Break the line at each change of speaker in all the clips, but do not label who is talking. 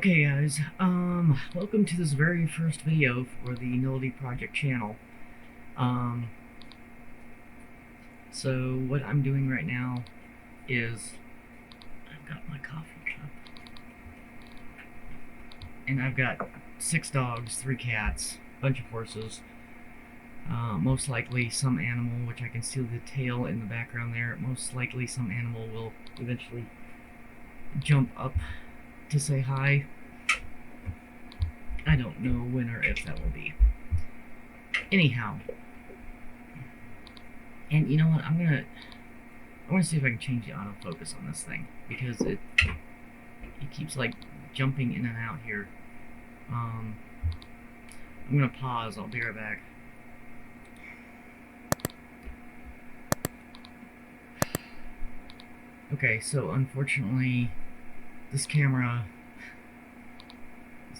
Okay guys, welcome to this very first video for the NihilityProject channel. So what I'm doing right now is I've got my coffee cup and I've got 6 dogs, 3 cats, a bunch of horses, most likely some animal, which I can see the tail in the background there. Most likely some animal will eventually jump up to say hi. I don't know when or if that will be. Anyhow, and you know what? I want to see if I can change the autofocus on this thing, because it keeps like jumping in and out here. I'm gonna pause. I'll be right back. Okay, so unfortunately, this camera,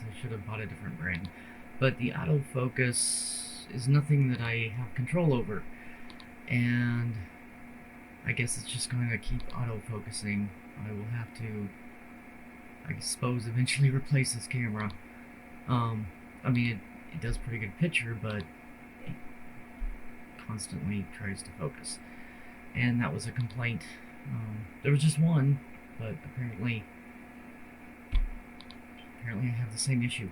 I should have bought a different brand, but the autofocus is nothing that I have control over, and I guess it's just going to keep autofocusing. I will have to, I suppose, eventually replace this camera. I mean, it does pretty good picture, but it constantly tries to focus, and that was a complaint. There was just one, but apparently I have the same issue.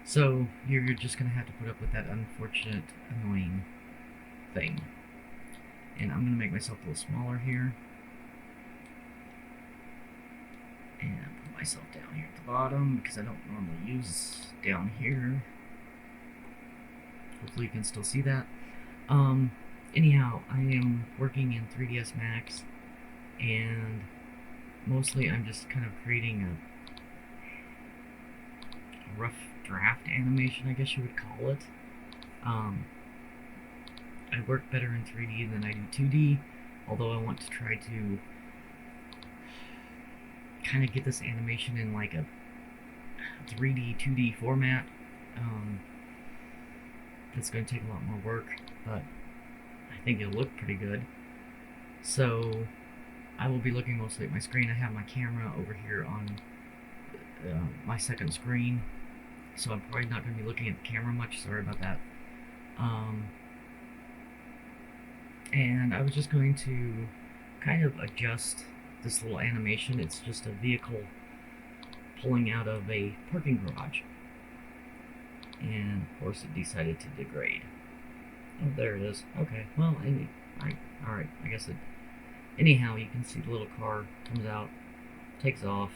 So you're just gonna have to put up with that unfortunate, annoying thing. And I'm gonna make myself a little smaller here, and put myself down here at the bottom because I don't normally use down here. Hopefully you can still see that. Anyhow, I am working in 3ds Max, and mostly I'm just kind of creating a rough draft animation, I guess you would call it. I work better in 3D than I do 2D, although I want to try to kind of get this animation in like a 3D, 2D format. That's going to take a lot more work, but I think it'll look pretty good. So I will be looking mostly at my screen. I have my camera over here on my second screen, so I'm probably not going to be looking at the camera much. Sorry about that. And I was just going to kind of adjust this little animation. It's just a vehicle pulling out of a parking garage, and of course it decided to degrade. Oh, there it is. Okay, well, alright, I guess it... Anyhow, you can see the little car comes out, takes off.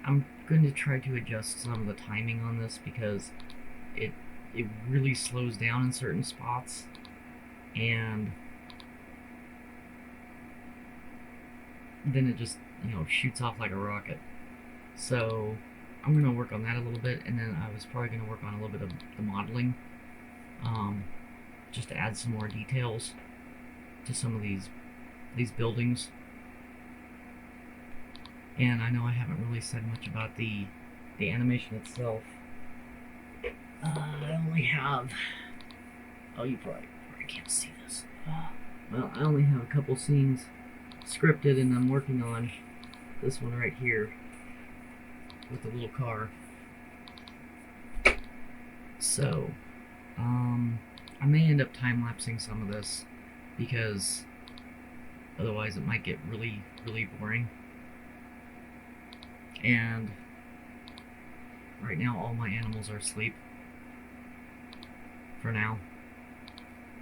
I'm going to try to adjust some of the timing on this, because it really slows down in certain spots, and then it just, shoots off like a rocket. So I'm going to work on that a little bit, and then I was probably going to work on a little bit of the modeling, just to add some more details to some of these buildings. And I know I haven't really said much about the animation itself. I only have... Oh, you probably can't see this. Well, I only have a couple scenes scripted, and I'm working on this one right here with the little car. So, I may end up time-lapsing some of this, because otherwise it might get really, really boring. And right now all my animals are asleep for now.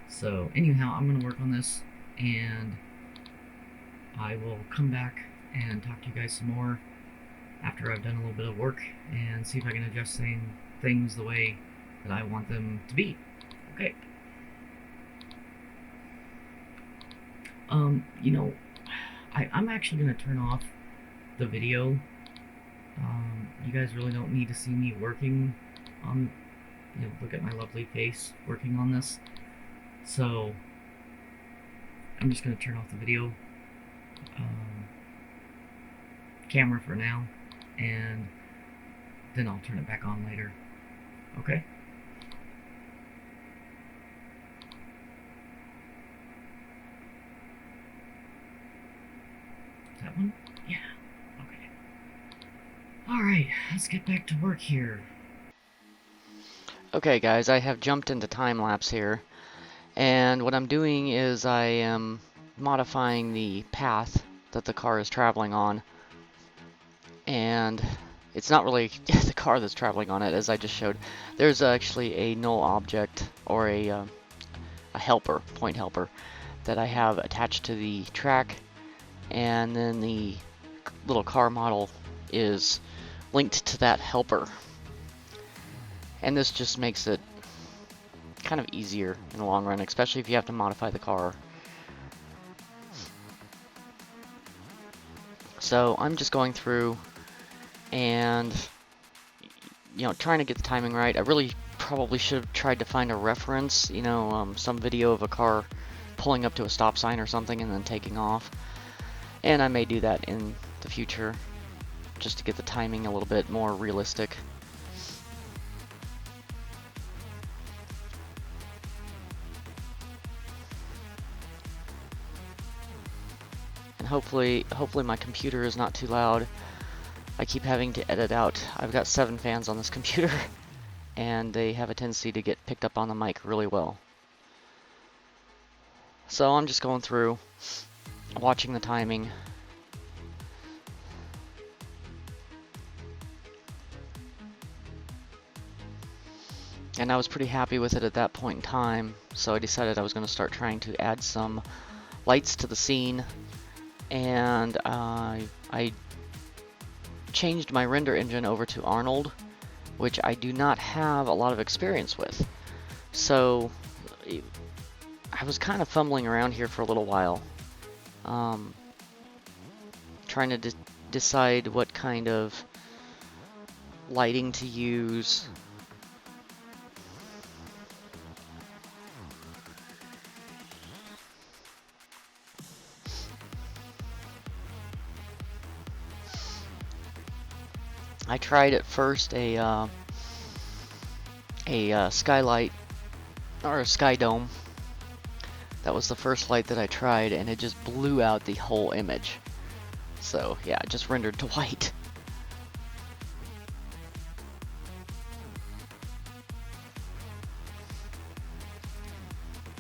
So anyhow, I'm gonna work on this, and I will come back and talk to you guys some more after I've done a little bit of work, and see if I can adjust things the way that I want them to be. Okay. I'm actually going to turn off the video. You guys really don't need to see me working on, look at my lovely face working on this. So I'm just going to turn off the video camera for now, and then I'll turn it back on later. Okay? That one? Yeah. Okay. let's get back to work here.
Okay guys, I have jumped into time-lapse here, and what I'm doing is I am modifying the path that the car is traveling on, and it's not really the car that's traveling on it, as I just showed. There's actually a null object, or a helper, point helper, that I have attached to the track, and then the little car model is linked to that helper. And this just makes it kind of easier in the long run, especially if you have to modify the car. So I'm just going through and, you know, trying to get the timing right. I really probably should have tried to find a reference, you know, some video of a car pulling up to a stop sign or something and then taking off. And I may do that in the future, just to get the timing a little bit more realistic. And hopefully my computer is not too loud. I keep having to edit out. I've got 7 fans on this computer, and they have a tendency to get picked up on the mic really well. So I'm just going through, watching the timing. And I was pretty happy with it at that point in time, so I decided I was going to start trying to add some lights to the scene. And I changed my render engine over to Arnold, which I do not have a lot of experience with. So I was kind of fumbling around here for a little while, trying to decide what kind of lighting to use. I tried at first a skylight, or a sky dome. That was the first light that I tried, and it just blew out the whole image. So yeah, it just rendered to white.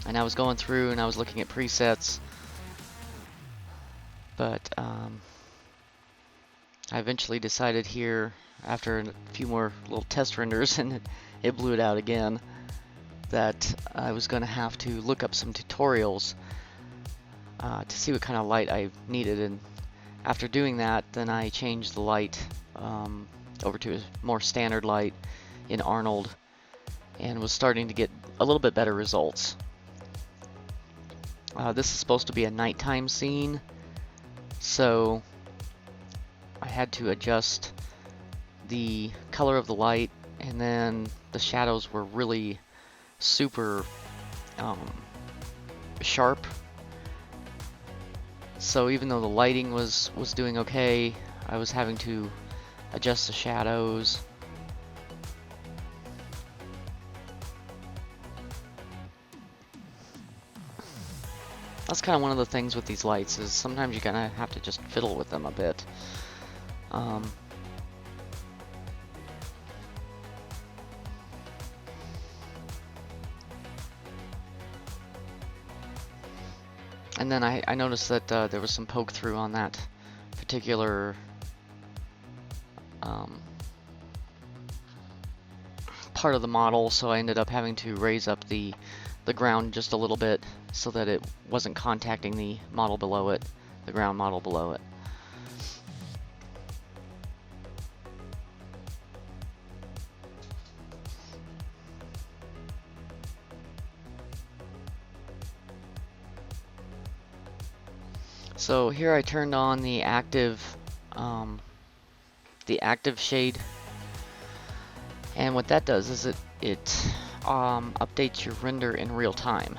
And I was going through and I was looking at presets, but I eventually decided here, after a few more little test renders, and it blew it out again, that I was going to have to look up some tutorials to see what kind of light I needed. And after doing that, then I changed the light over to a more standard light in Arnold, and was starting to get a little bit better results. This is supposed to be a nighttime scene, so I had to adjust the color of the light, and then the shadows were really super sharp. So even though the lighting was doing okay, I was having to adjust the shadows. That's kind of one of the things with these lights, is sometimes you're gonna have to just fiddle with them a bit. And then I noticed that there was some poke through on that particular part of the model, so I ended up having to raise up the ground just a little bit so that it wasn't contacting the model below it, the ground model below it. So here I turned on the active shade, and what that does is it updates your render in real time,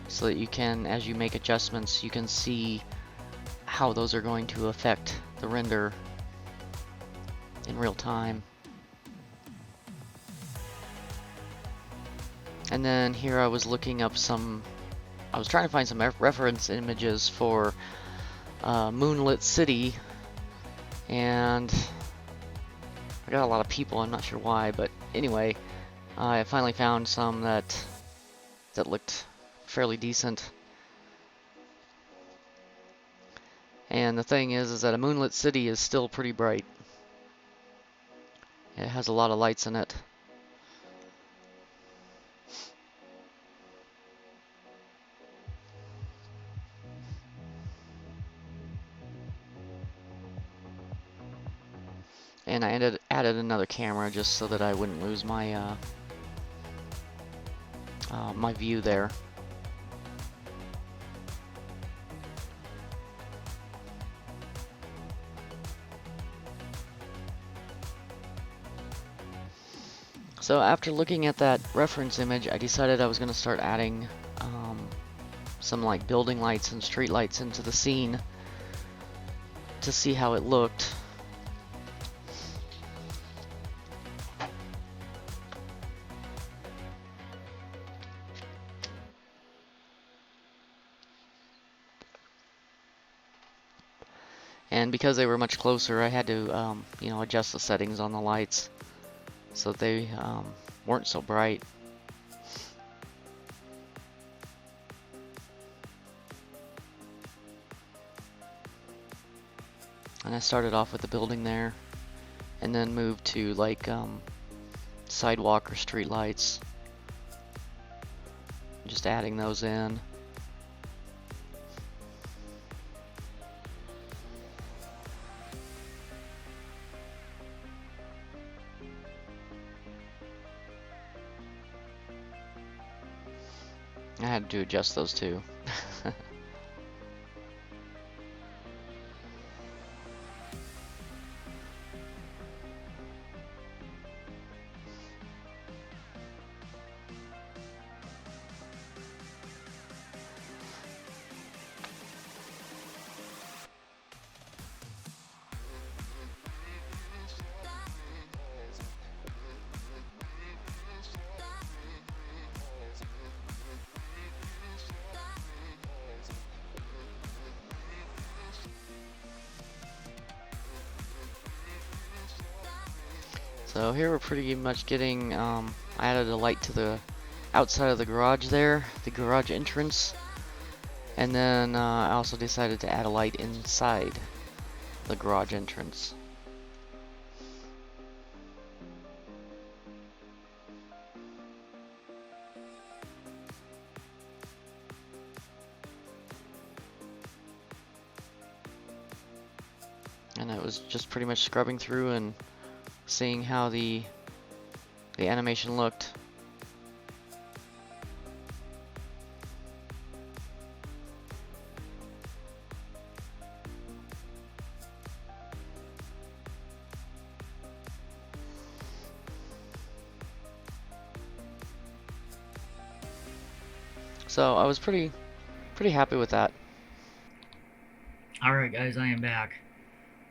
so that you can, as you make adjustments, you can see how those are going to affect the render in real time. And then here I was looking up I was trying to find some reference images for Moonlit City, and got a lot of people, I'm not sure why, but anyway, I finally found some that looked fairly decent. And the thing is that a moonlit city is still pretty bright. It has a lot of lights in it. And I added another camera just so that I wouldn't lose my my view there. So after looking at that reference image, I decided I was going to start adding some like building lights and street lights into the scene to see how it looked. And because they were much closer, I had to, you know, adjust the settings on the lights so that they weren't so bright. And I started off with the building there, and then moved to like sidewalk or street lights, just adding those in. I had to adjust those too. So here we're pretty much getting, I added a light to the outside of the garage there, the garage entrance. And then I also decided to add a light inside the garage entrance. And I was just pretty much scrubbing through and seeing how the animation looked. So I was pretty happy with that.
Alright guys, I am back.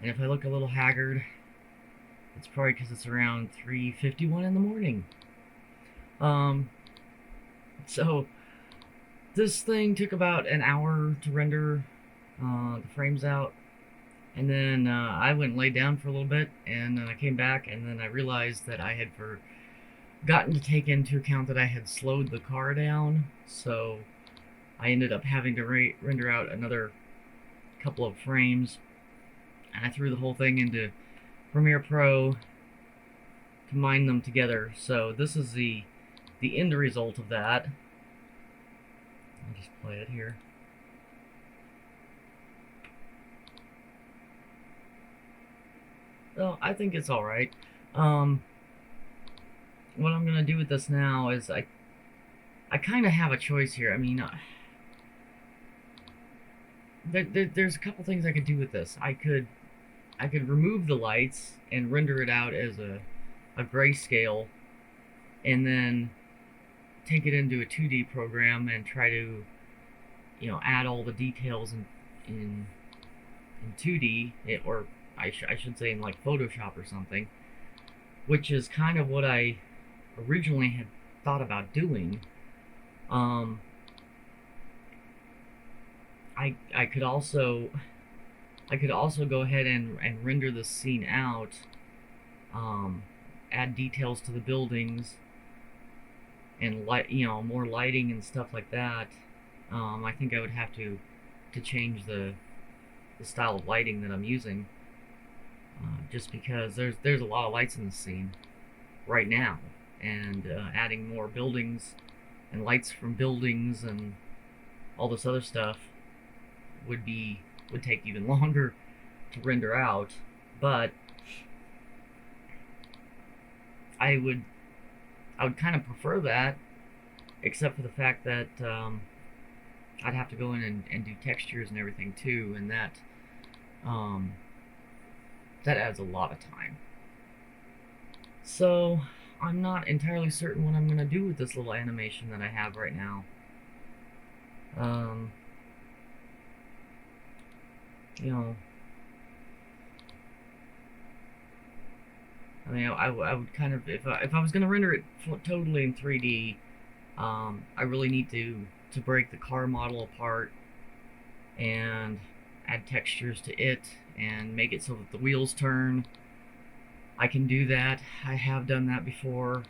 And if I look a little haggard, it's probably because it's around 3:51 in the morning. So this thing took about an hour to render the frames out. And then I went and laid down for a little bit, and then I came back, and then I realized that I had forgotten to take into account that I had slowed the car down. So I ended up having to render out another couple of frames, and I threw the whole thing into Premiere Pro, combined them together. So this is the end result of that. I'll just play it here. Well, I think it's alright. What I'm gonna do with this now is I kind of have a choice here. I mean, there's a couple things I could do with this. I could remove the lights and render it out as a grayscale, and then take it into a 2D program and try to, you know, add all the details in 2D, or I should say in like Photoshop or something, which is kind of what I originally had thought about doing. I could also go ahead and render the scene out add details to the buildings and more lighting and stuff like that, I think I would have to change the style of lighting that I'm using, just because there's a lot of lights in the scene right now, and adding more buildings and lights from buildings and all this other stuff would take even longer to render out. But I would kind of prefer that, except for the fact that I'd have to go in and do textures and everything too, and that adds a lot of time. So I'm not entirely certain what I'm gonna do with this little animation that I have right now. You know, I mean, I would kind of, if I was gonna render it totally in 3D, I really need to break the car model apart and add textures to it and make it so that the wheels turn. I can do that. I have done that before.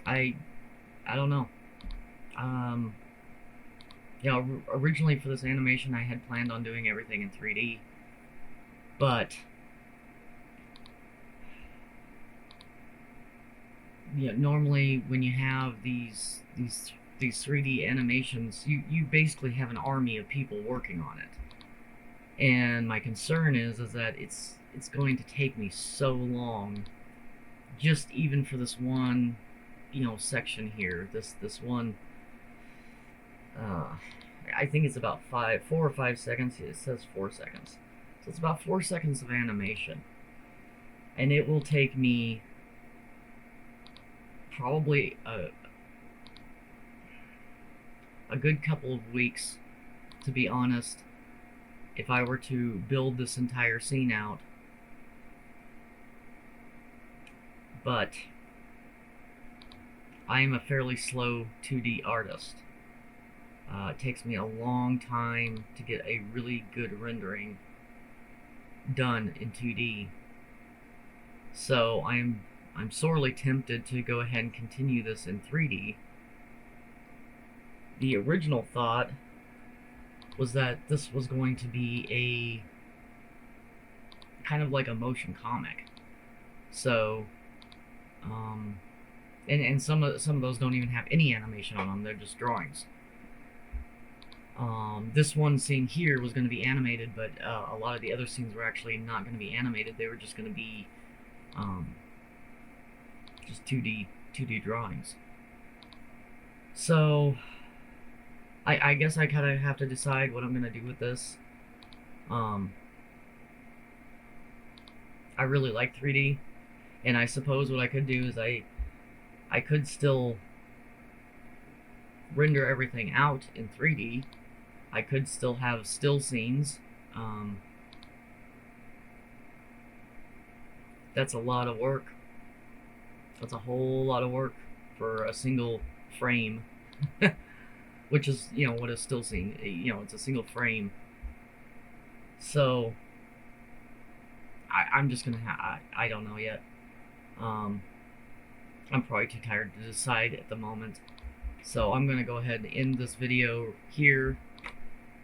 I don't know. Originally for this animation I had planned on doing everything in 3D, but normally when you have these 3D animations, you basically have an army of people working on it. And my concern is that it's going to take me so long, just even for this one, section here. This one, I think it's about 4 or 5 seconds. It says 4 seconds, so it's about 4 seconds of animation, and it will take me probably a good couple of weeks, to be honest, if I were to build this entire scene out. But I am a fairly slow 2D artist. It takes me a long time to get a really good rendering done in 2D. So I'm sorely tempted to go ahead and continue this in 3D. The original thought was that this was going to be a kind of like a motion comic. So, and some of those don't even have any animation on them; they're just drawings. This one scene here was going to be animated, but a lot of the other scenes were actually not going to be animated. They were just going to be just 2D drawings. So I guess I kind of have to decide what I'm going to do with this. I really like 3D, and I suppose what I could do is I could still render everything out in 3D. I could still have still scenes. That's a lot of work. That's a whole lot of work for a single frame. Which is, what a still scene, it's a single frame. So I'm just gonna I don't know yet. I'm probably too tired to decide at the moment. So I'm gonna go ahead and end this video here,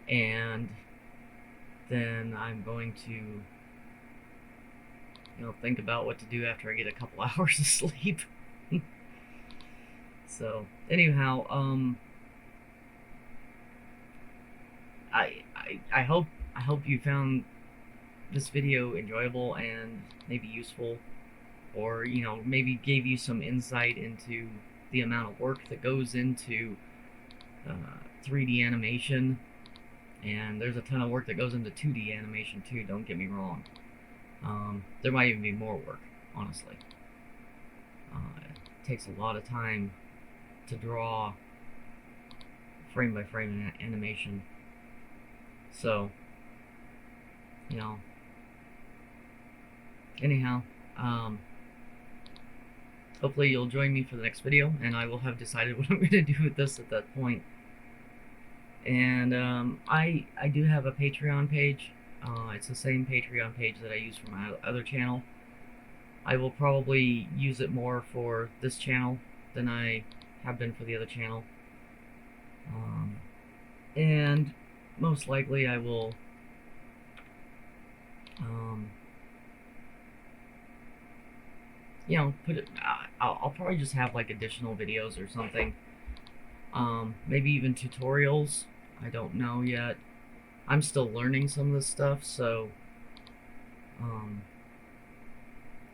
and then I'm going to think about what to do after I get a couple hours of sleep. So anyhow, I hope you found this video enjoyable and maybe useful, or maybe gave you some insight into the amount of work that goes into 3D animation. And there's a ton of work that goes into 2D animation too, don't get me wrong. There might even be more work, honestly. It takes a lot of time to draw frame by frame animation. So, anyhow, hopefully you'll join me for the next video, and I will have decided what I'm going to do with this at that point. And I do have a Patreon page. It's the same Patreon page that I use for my other channel. I will probably use it more for this channel than I have been for the other channel. And most likely I will you know, put it. I'll probably just have like additional videos or something. Maybe even tutorials. I don't know yet. I'm still learning some of this stuff, so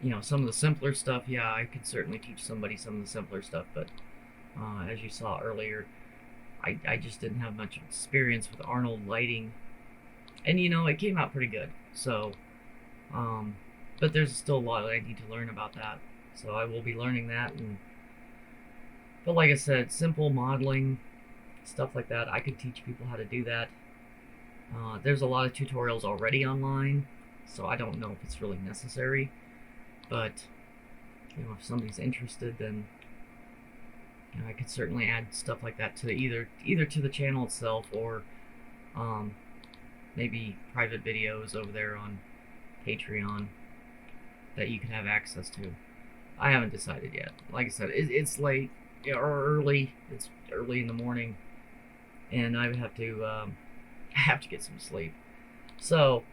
you know, some of the simpler stuff. Yeah, I could certainly teach somebody some of the simpler stuff, but as you saw earlier, I just didn't have much experience with Arnold lighting, and you know, it came out pretty good. So, but there's still a lot that I need to learn about that. So I will be learning that, but like I said, simple modeling, stuff like that, I could teach people how to do that. There's a lot of tutorials already online, so I don't know if it's really necessary. But you know, if somebody's interested, then you know, I could certainly add stuff like that to either to the channel itself, or maybe private videos over there on Patreon that you can have access to. I haven't decided yet. Like I said, it's late, or early. It's early in the morning, and I have to have to get some sleep. So,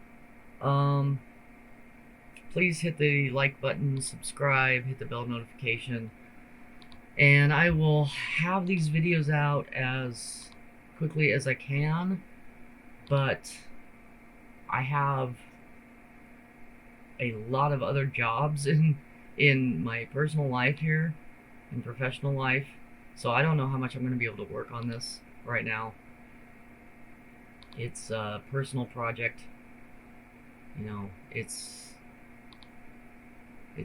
please hit the like button, subscribe, hit the bell notification, and I will have these videos out as quickly as I can. But I have a lot of other jobs in my personal life here, in professional life, so I don't know how much I'm going to be able to work on this right now. It's a personal project, you know. It's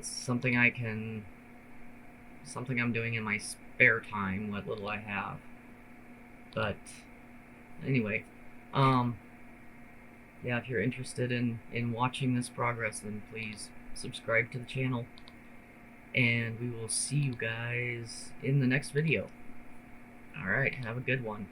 something something I'm doing in my spare time, what little I have. But anyway, yeah, if you're interested in watching this progress, then please subscribe to the channel, and we will see you guys in the next video. Alright, have a good one.